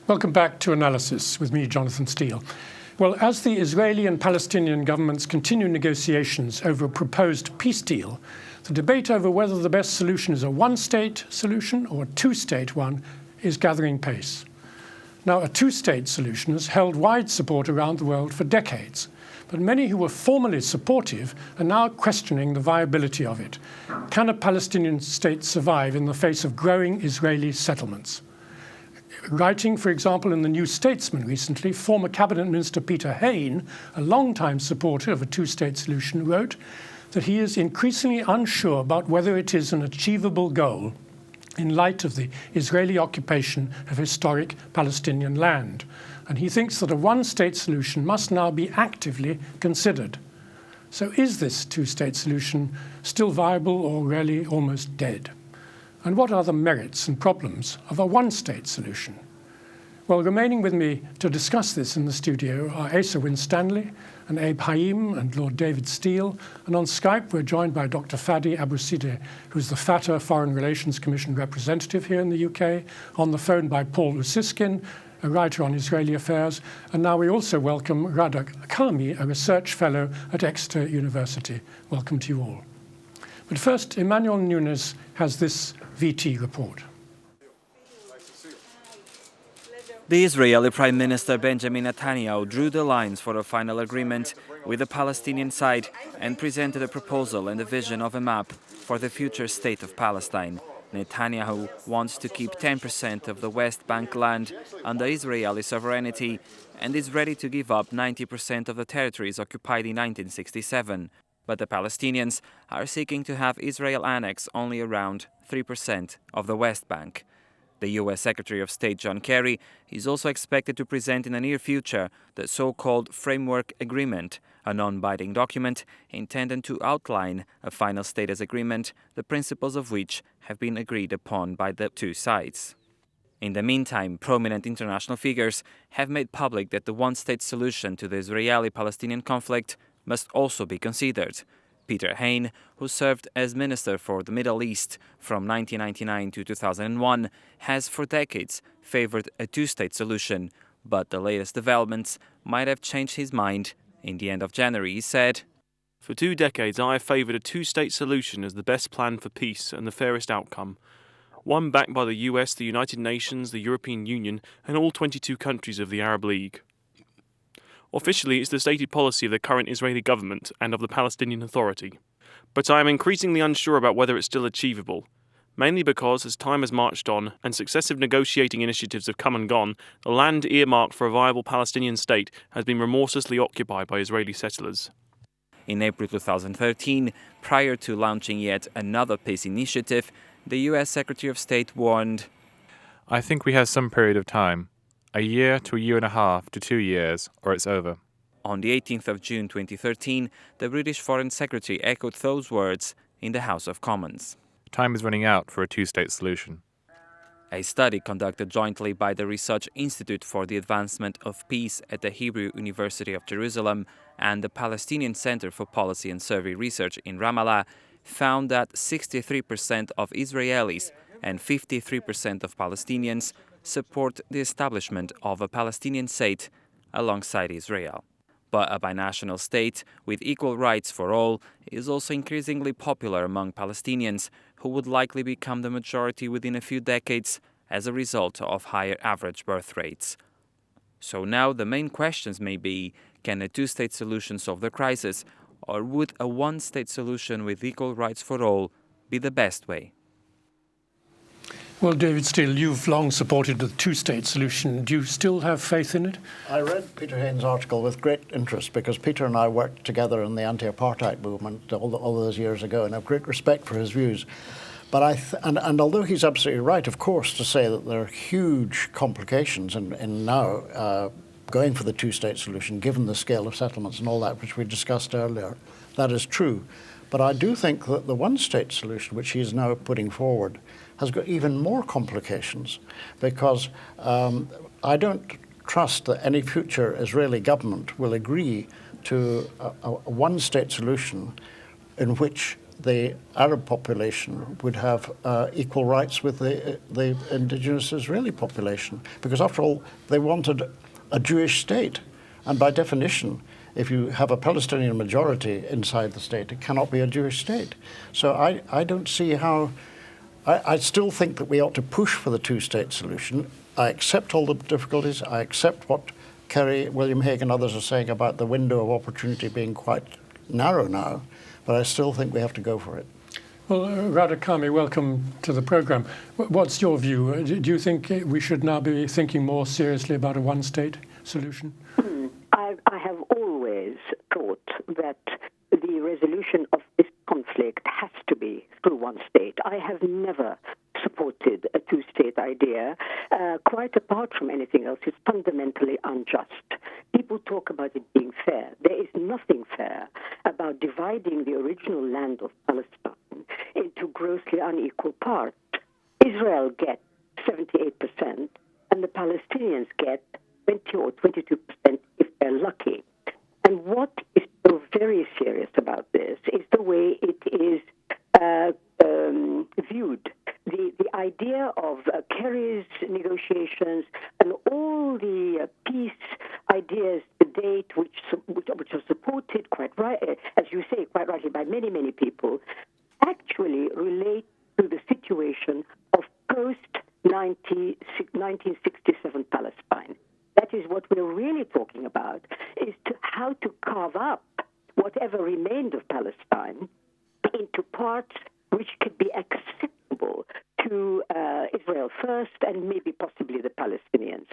Welcome back to Analysis with me, Jonathan Steele. Well, as the Israeli and Palestinian governments continue negotiations over a proposed peace deal, the debate over whether the best solution is a one-state solution or a two-state one is gathering pace. Now, a two-state solution has held wide support around the world for decades, but many who were formerly supportive are now questioning the viability of it. Can a Palestinian state survive in the face of growing Israeli settlements? Writing, for example, in the New Statesman recently, former Cabinet Minister Peter Hain, a longtime supporter of a two-state solution, wrote that he is increasingly unsure about whether it is an achievable goal in light of the Israeli occupation of historic Palestinian land. And he thinks that a one-state solution must now be actively considered. So is this two-state solution still viable or really almost dead? And what are the merits and problems of a one-state solution? Well, remaining with me to discuss this in the studio are Asa Winstanley and Abe Haim and Lord David Steele. And on Skype, we're joined by Dr. Fadi Abusideh, who's the Fatah Foreign Relations Commission representative here in the UK, on the phone by Paul Usiskin, a writer on Israeli affairs. And now we also welcome Rada Kami, a research fellow at Exeter University. Welcome to you all. But first, Emmanuel Nunes has this VT report. The Israeli Prime Minister Benjamin Netanyahu drew the lines for a final agreement with the Palestinian side and presented a proposal and a vision of a map for the future state of Palestine. Netanyahu wants to keep 10% of the West Bank land under Israeli sovereignty and is ready to give up 90% of the territories occupied in 1967. But the Palestinians are seeking to have Israel annex only around 3% of the West Bank. The U.S. Secretary of State John Kerry is also expected to present in the near future the so-called Framework Agreement, a non-binding document intended to outline a final status agreement, the principles of which have been agreed upon by the two sides. In the meantime, prominent international figures have made public that the one-state solution to the Israeli-Palestinian conflict must also be considered. Peter Hain, who served as Minister for the Middle East from 1999 to 2001, has for decades favored a two-state solution, but the latest developments might have changed his mind. In the end of January, he said, "For 2 decades I have favoured a two-state solution as the best plan for peace and the fairest outcome. One backed by the US, the United Nations, the European Union and all 22 countries of the Arab League. Officially, it's the stated policy of the current Israeli government and of the Palestinian Authority. But I am increasingly unsure about whether it's still achievable, mainly because as time has marched on and successive negotiating initiatives have come and gone, the land earmarked for a viable Palestinian state has been remorselessly occupied by Israeli settlers." In April 2013, prior to launching yet another peace initiative, the US Secretary of State warned, "I think we have some period of time. A year to a year and a half to 2 years, or it's over." On the 18th of June 2013, the British Foreign Secretary echoed those words in the House of Commons. Time is running out for a two-state solution. A study conducted jointly by the Research Institute for the Advancement of Peace at the Hebrew University of Jerusalem and the Palestinian Center for Policy and Survey Research in Ramallah found that 63% of Israelis and 53% of Palestinians support the establishment of a Palestinian state alongside Israel. But a binational state with equal rights for all is also increasingly popular among Palestinians, who would likely become the majority within a few decades as a result of higher average birth rates. So now the main questions may be, can a two-state solution solve the crisis, or would a one-state solution with equal rights for all be the best way? Well, David Steele, you've long supported the two-state solution. Do you still have faith in it? I read Peter Hain's article with great interest because Peter and I worked together in the anti-apartheid movement all those years ago, and I have great respect for his views. But and although he's absolutely right, of course, to say that there are huge complications in now going for the two-state solution, given the scale of settlements and all that, which we discussed earlier, that is true. But I do think that the one-state solution, which he is now putting forward, has got even more complications, because I don't trust that any future Israeli government will agree to a one-state solution in which the Arab population would have equal rights with the indigenous Israeli population, because after all, they wanted a Jewish state, and by definition, if you have a Palestinian majority inside the state, it cannot be a Jewish state. So I don't see how. I still think that we ought to push for the two-state solution. I accept all the difficulties. I accept what Kerry, William Hague and others are saying about the window of opportunity being quite narrow now, but I still think we have to go for it. Well, Radha Kami, welcome to the programme. What's your view? Do you think we should now be thinking more seriously about a one-state solution? I have always thought that the resolution of this conflict has to be through one state. I have never supported a two-state idea. Quite apart from anything else, it's fundamentally unjust. People talk about it being fair. There is nothing fair about dividing the original land of Palestine into grossly unequal parts. Israel gets 78%, and the Palestinians get 20 or 22% if they're lucky. And what is so very serious about this is the way it is viewed. The idea of Kerry's negotiations and all the peace ideas to date, which are supported quite right, as you say, quite rightly by many, many people, actually relate to the situation of post-1967 Palestine. That is what we're really talking about, is how to carve up whatever remained of Palestine into parts which could be acceptable to Israel first and maybe possibly the Palestinians.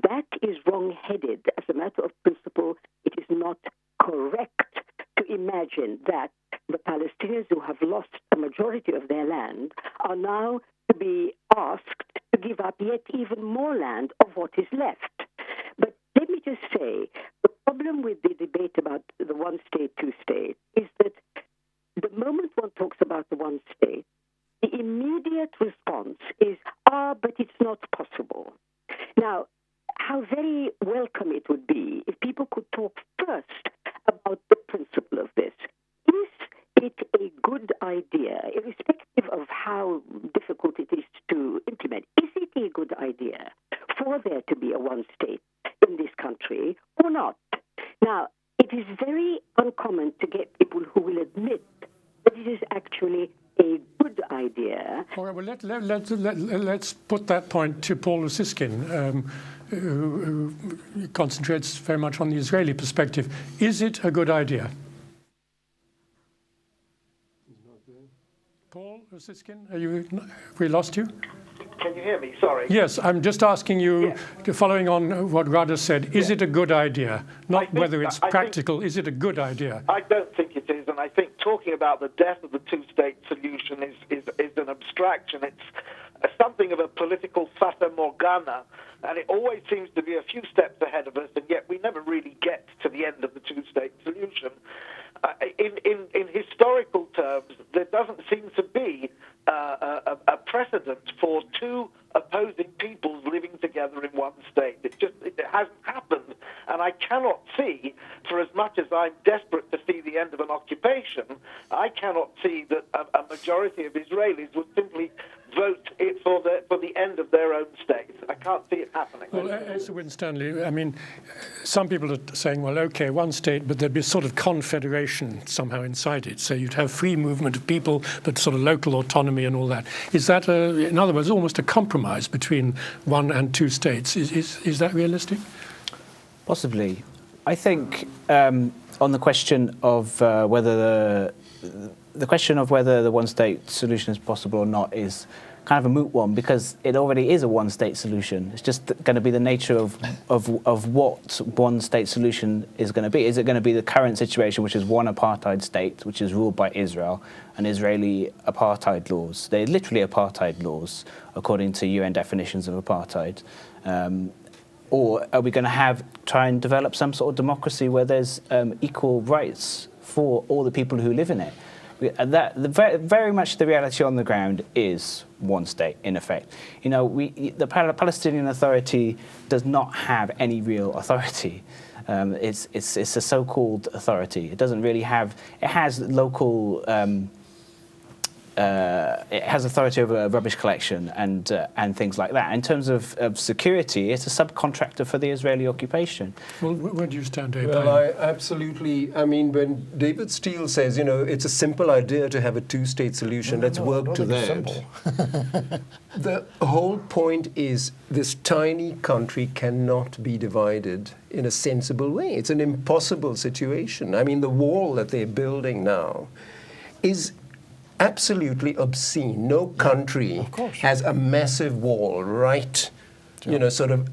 That is wrong-headed. As a matter of principle, it is not correct to imagine that the Palestinians who have lost a majority of their land are now to be asked to give up yet even more land of what is left. But let me just say, the problem with the debate about the one state, two state is that the moment one talks about the one state, the immediate response is, but it's not possible. Now, how very welcome it would be if people could talk first about the principle of this. Is it a good idea, irrespective of how difficult it is to implement? Is it a good idea for there to be a one state in this country or not? Now, it is very uncommon to get people who will admit that it is actually a good idea. All right, well, let's put that point to Paul Lusiskin, who concentrates very much on the Israeli perspective. Is it a good idea? Paul Lusiskin, have we lost you? Can you hear me? Sorry. Yes, I'm just asking you, following on what Radha said, is it a good idea? Not whether it's practical, is it a good idea? I don't think it is, and I think talking about the death of the two-state solution is an abstraction. It's something of a political fata morgana, and it always seems to be a few steps ahead of us, and yet we never really get to the end of the two-state solution. In historical terms, there doesn't seem to be a precedent for two opposing peoples living together in one state. It hasn't happened, and I cannot see, for as much as I'm desperate to see the end of an occupation, I cannot see that a majority of Israelis would simply vote for the end of their own state. I can't see it happening. Well, Asa Winstanley, I mean, some people are saying, well, okay, one state, but there'd be a sort of confederation somehow inside it. So you'd have free movement of people, but sort of local autonomy and all that. Is that, in other words, almost a compromise between one and two states? Is that realistic? Possibly. I think on the question of whether the question of whether the one-state solution is possible or not is kind of a moot one, because it already is a one-state solution. It's just going to be the nature of what one-state solution is going to be. Is it going to be the current situation, which is one apartheid state, which is ruled by Israel, and Israeli apartheid laws? They're literally apartheid laws, according to UN definitions of apartheid. Or are we going to try and develop some sort of democracy where there's equal rights for all the people who live in it? Very much the reality on the ground is one state, in effect. You know, the Palestinian Authority does not have any real authority. It's a so-called authority. It doesn't really have. It has local it has authority over rubbish collection and things like that. In terms of security, it's a subcontractor for the Israeli occupation. Well, where do you stand, Dave? Well, I mean, when David Steele says, it's a simple idea to have a two-state solution, let's work to that. The whole point is this tiny country cannot be divided in a sensible way. It's an impossible situation. I mean, the wall that they're building now is absolutely obscene. No country has a massive wall, right? Sort of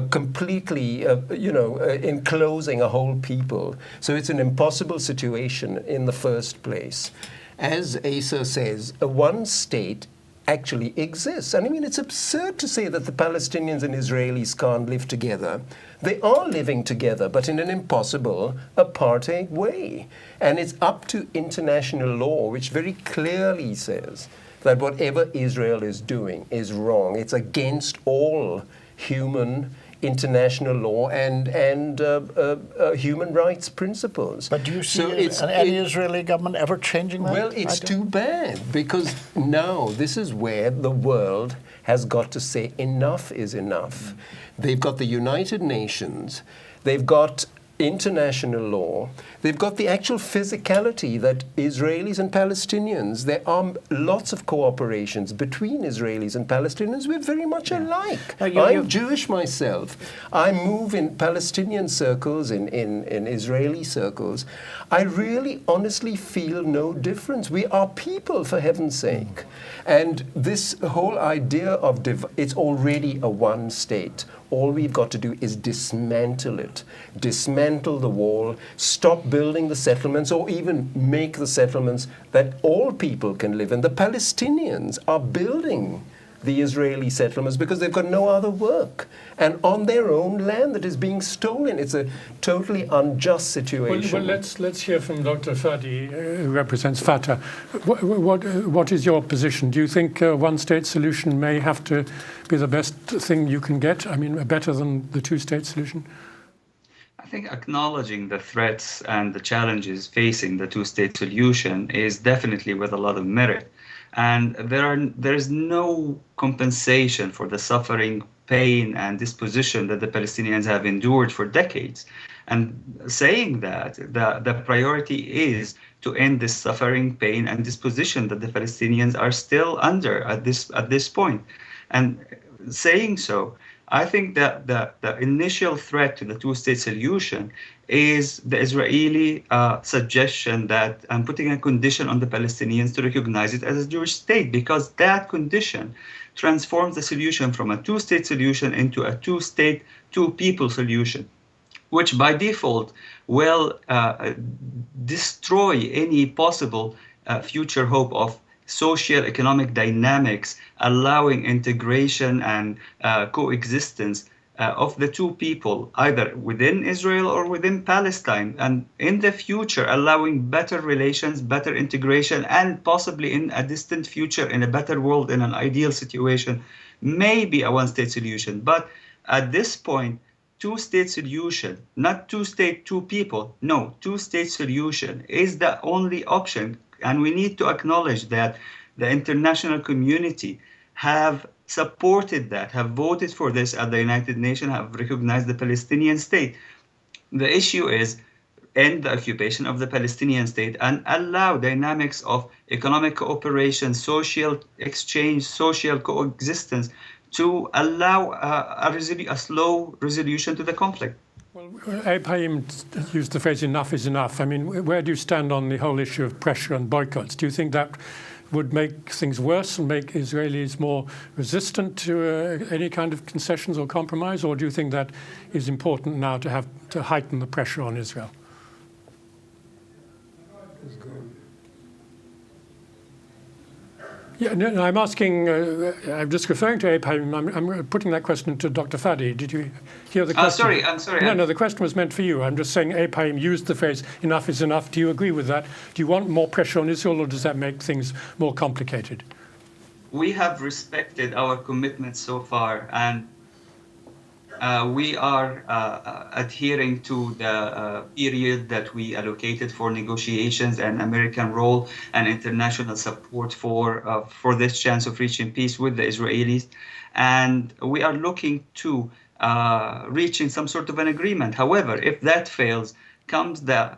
completely, enclosing a whole people. So it's an impossible situation in the first place. As Asa says, one state actually exists. And I mean, it's absurd to say that the Palestinians and Israelis can't live together. They are living together, but in an impossible apartheid way. And it's up to international law, which very clearly says that whatever Israel is doing is wrong. It's against all human international law and human rights principles. But do you see any Israeli government ever changing that? Well, it's too bad, because now this is where the world has got to say enough is enough. They've got the United Nations, they've got international law, they've got the actual physicality that Israelis and Palestinians, there are lots of cooperations between Israelis and Palestinians. We're very much alike. I'm Jewish myself. I move in Palestinian circles, in Israeli circles. I really honestly feel no difference. We are people, for heaven's sake. And this whole idea of it's already a one state. All we've got to do is dismantle it, dismantle the wall, stop building the settlements, or even make the settlements that all people can live in. The Palestinians are building the Israeli settlements because they've got no other work, and on their own land that is being stolen. It's a totally unjust situation. Well, let's hear from Dr. Fadi, who represents Fatah. What is your position? Do you think a one-state solution may have to be the best thing you can get? I mean, better than the two-state solution? I think acknowledging the threats and the challenges facing the two-state solution is definitely with a lot of merit. And there is no compensation for the suffering, pain, and disposition that the Palestinians have endured for decades. And saying that, the priority is to end this suffering, pain, and disposition that the Palestinians are still under at this point. And saying so, I think that the initial threat to the two-state solution is the Israeli suggestion that I'm putting a condition on the Palestinians to recognize it as a Jewish state, because that condition transforms the solution from a two-state solution into a two-state, two-people solution, which by default will destroy any possible future hope of socio-economic dynamics allowing integration and coexistence of the two people, either within Israel or within Palestine, and in the future allowing better relations, better integration, and possibly in a distant future, in a better world, in an ideal situation, maybe a one-state solution. But at this point, two-state solution, not two-state, two people, no, two-state solution is the only option. And we need to acknowledge that the international community have supported that, have voted for this at the United Nations, have recognized the Palestinian state. The issue is end the occupation of the Palestinian state and allow dynamics of economic cooperation, social exchange, social coexistence to allow a slow resolution to the conflict. Well, Abraham used the phrase "enough is enough." I mean, where do you stand on the whole issue of pressure and boycotts? Do you think that would make things worse and make Israelis more resistant to any kind of concessions or compromise, or do you think that is important now to heighten the pressure on Israel? Yeah, no, I'm asking, I'm just referring to Abraham. I'm putting that question to Dr. Fadi. Did you hear the question? I'm sorry. No, the question was meant for you. I'm just saying Abraham used the phrase, enough is enough. Do you agree with that? Do you want more pressure on Israel, or does that make things more complicated? We have respected our commitments so far, and We are adhering to the period that we allocated for negotiations and American role and international support for this chance of reaching peace with the Israelis. And we are looking to reaching some sort of an agreement. However, if that fails, comes the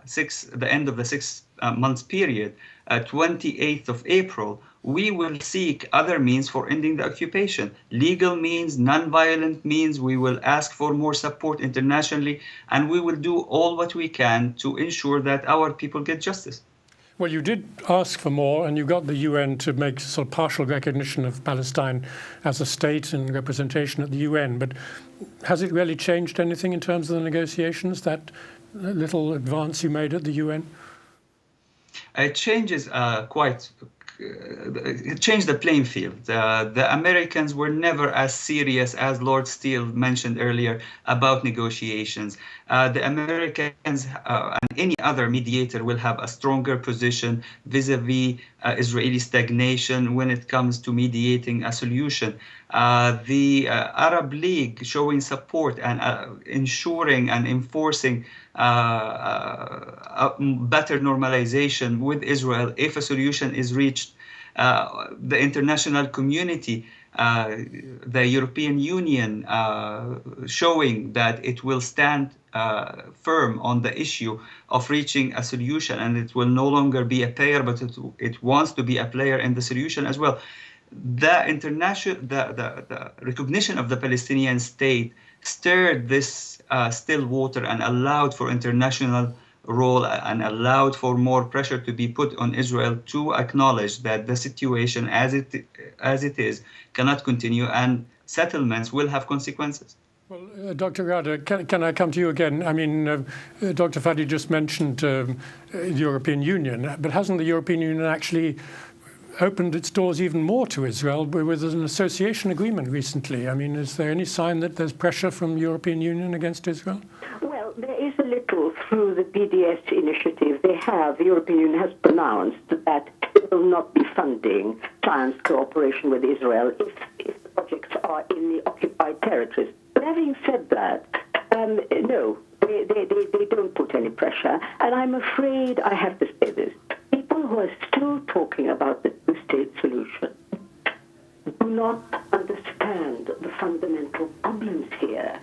end of the 6 months period, 28th of April, we will seek other means for ending the occupation. Legal means, non-violent means. We will ask for more support internationally, and we will do all what we can to ensure that our people get justice. Well, you did ask for more, and you got the UN to make sort of partial recognition of Palestine as a state and representation at the UN. But has it really changed anything in terms of the negotiations, that little advance you made at the UN? It changes it changed the playing field. The Americans were never as serious as Lord Steele mentioned earlier about negotiations. The Americans and any other mediator will have a stronger position vis-a-vis Israeli stagnation when it comes to mediating a solution. The Arab League showing support and ensuring and enforcing better normalization with Israel if a solution is reached. The international community, the European Union showing that it will stand firm on the issue of reaching a solution, and it will no longer be a player, but it wants to be a player in the solution as well. The recognition of the Palestinian state stirred this still water and allowed for international role and allowed for more pressure to be put on Israel to acknowledge that the situation as it is cannot continue and settlements will have consequences. Well, Dr. Rada, can I come to you again? I mean, Dr. Fadi just mentioned the European Union, but hasn't the European Union actually opened its doors even more to Israel with an association agreement recently? I mean, is there any sign that there's pressure from the European Union against Israel? Well, there is a little through the BDS initiative. The European Union has pronounced that it will not be funding science cooperation with Israel if the projects are in the occupied territories. But having said that, no, they don't put any pressure. And I'm afraid I have to say this. People who are still talking about the two-state solution do not understand the fundamental problems here.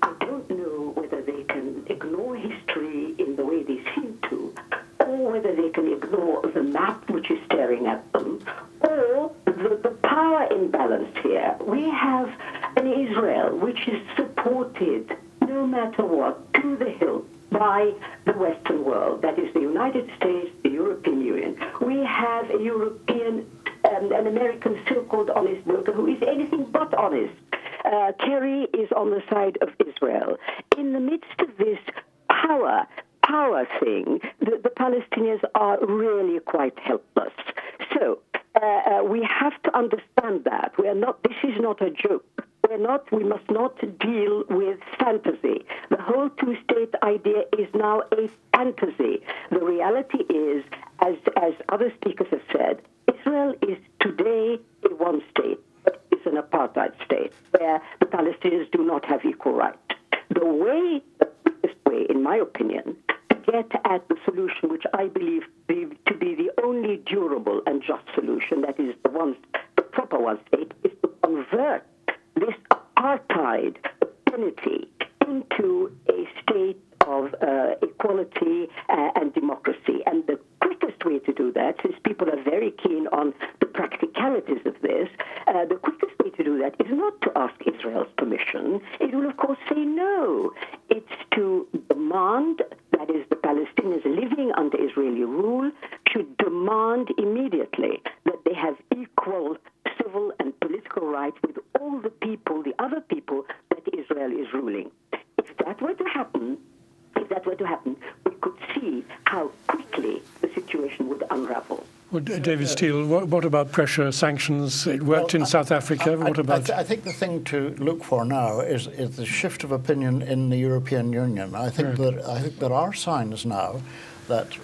I don't know whether they can ignore history in the way they seem to, or whether they can ignore the map which is staring at them, or the power imbalance here. We have an Israel which is supported, no matter what, to the hilt by the Western world, that is the United States, the European Union. We have a European, an American so-called honest broker who is anything but honest. Kerry is on the side of Israel. In the midst of this power thing, the Palestinians are really quite helpless. So we have to understand that. This is not a joke. We must not deal with fantasy. The whole two-state idea is now a fantasy. The reality is, as other speakers have said, Israel is today a one state, but it's an apartheid state where the Palestinians do not have equal rights. The quickest way, in my opinion, to get at the solution which I believe to be the only durable and just solution, that is the proper one state, is to convert this apartheid affinity into a state of equality and democracy. And the quickest way to do that, since people are very keen on the practicalities of this, the quickest way to do that is not to ask Israel's permission. It will, of course, say no. It's to demand, that is, the Palestinians living under Israeli rule should demand immediately that they have equal civil and political rights with all the people, the other people that Israel is ruling. If that were to happen, we could see how quickly the situation would unravel. Well, David Steele, what about pressure, sanctions? It worked in South Africa. What about? I think the thing to look for now is the shift of opinion in the European Union. I think that there are signs now that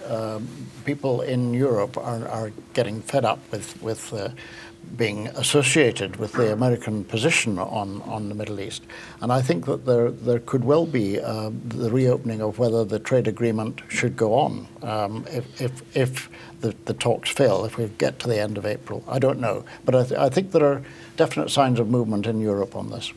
people in Europe are getting fed up with being associated with the American position on the Middle East. And I think that there could well be the reopening of whether the trade agreement should go on if the talks fail, if we get to the end of April. I don't know. But I think there are definite signs of movement in Europe on this.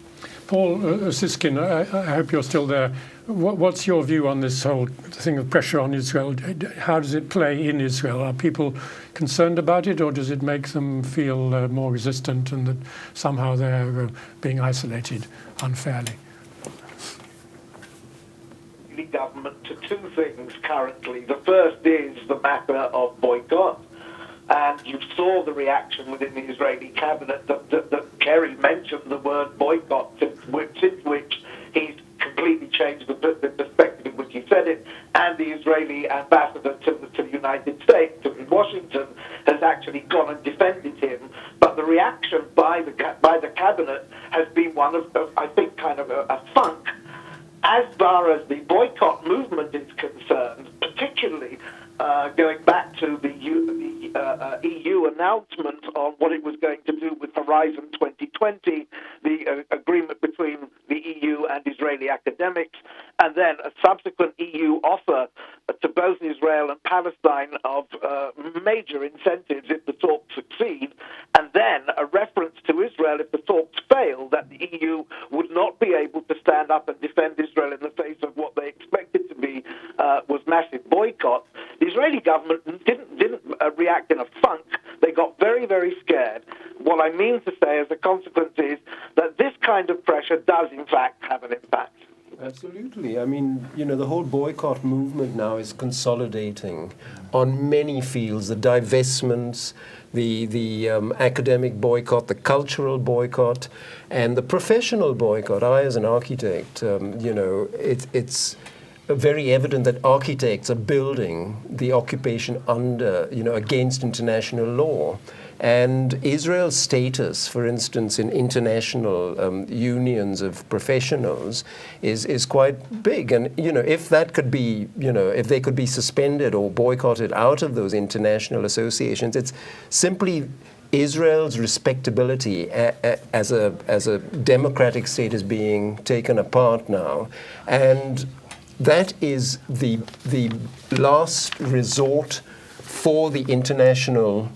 Paul Siskin, I hope you're still there. What's your view on this whole thing of pressure on Israel? How does it play in Israel? Are people concerned about it, or does it make them feel more resistant and that somehow they're being isolated unfairly? The government to two things currently. The first is the matter of boycott. And you saw the reaction within the Israeli cabinet that Kerry mentioned the word boycott, since which he's completely changed the perspective in which he said it, and the Israeli ambassador to the United States, to Washington, has actually gone and defended him. But the reaction by the cabinet has been one of I think, kind of a funk. As far as the boycott movement is concerned, particularly going back to the EU announcement on what it was going to do with Horizon 2020, the agreement between the EU and Israeli academics, and then a subsequent EU offer to both Israel and Palestine of major incentives if the talks succeed, and then a reference to Israel if the talks fail, that the EU would not be able to stand up and defend Israel in the face of what they expected to be was massive boycotts. The Israeli government didn't react in a funk. They got very, very scared. What I mean to say as a consequence is that this kind of pressure does, in fact, have an impact. Absolutely. I mean, the whole boycott movement now is consolidating on many fields, the divestments, the academic boycott, the cultural boycott, and the professional boycott. I, as an architect, it's very evident that architects are building the occupation against international law. And Israel's status, for instance, in international unions of professionals is quite big. And, if that could be, if they could be suspended or boycotted out of those international associations, it's simply Israel's respectability as a democratic state is being taken apart now. And that is the last resort for the international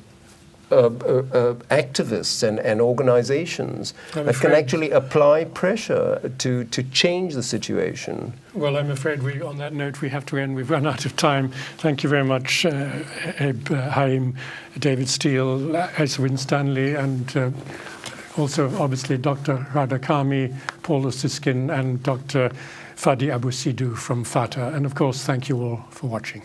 activists and organizations that can actually apply pressure to change the situation. Well, I'm afraid on that note we have to end. We've run out of time. Thank you very much, Abe Haim, David Steele, Asa Winstanley, and also obviously Dr. Rada Kami, Paul Siskin, and Dr. Fadi Abu Sidhu from Fatah. And of course, thank you all for watching.